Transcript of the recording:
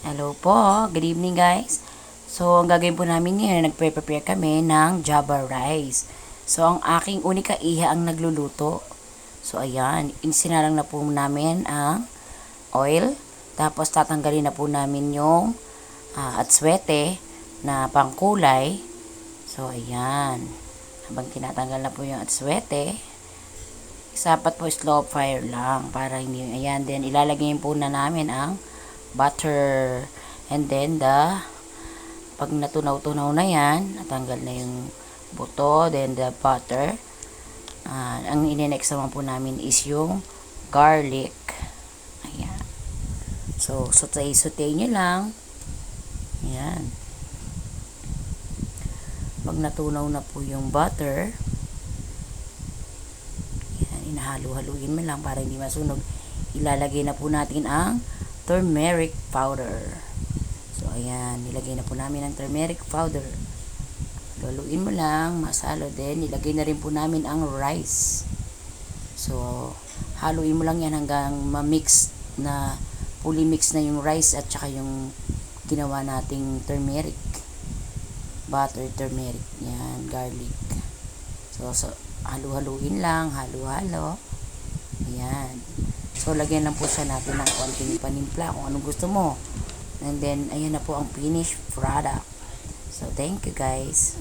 Hello po, good evening guys. So, ang gagawin po namin ngayon, nagpe-prepare kami ng Java rice. So, ang aking unika iha ang nagluluto. So, ayan, insinalang na po namin ang oil. Tapos, tatanggalin na po namin yung atswete na pangkulay. So, ayan. Habang tinatanggal na po yung atswete, sapat po slow fire lang para hindi, ayan, then ilalagay po na namin ang butter, and then pag natunaw-tunaw na yan, natanggal na yung buto, then the butter, ang ininext naman po namin is yung garlic. Ayan, so saute nyo lang. Ayan, pag natunaw na po yung butter, ayan, inahalo-haluin mo lang para hindi masunog. Ilalagay na po natin ang turmeric powder. So, ayan, nilagay na po namin ang turmeric powder. Luluin mo lang, masalo din. Nilagay na rin po namin ang rice. So, haluin mo lang yan hanggang ma-mix na, fully mix na yung rice at saka yung ginawa nating turmeric. Butter, turmeric, yan, garlic. So halu-haluin lang, halo-halo. Ayan. So, lagyan lang po siya natin ng konting panimpla kung anong gusto mo. And then, ayan na po ang finished product. So, thank you guys.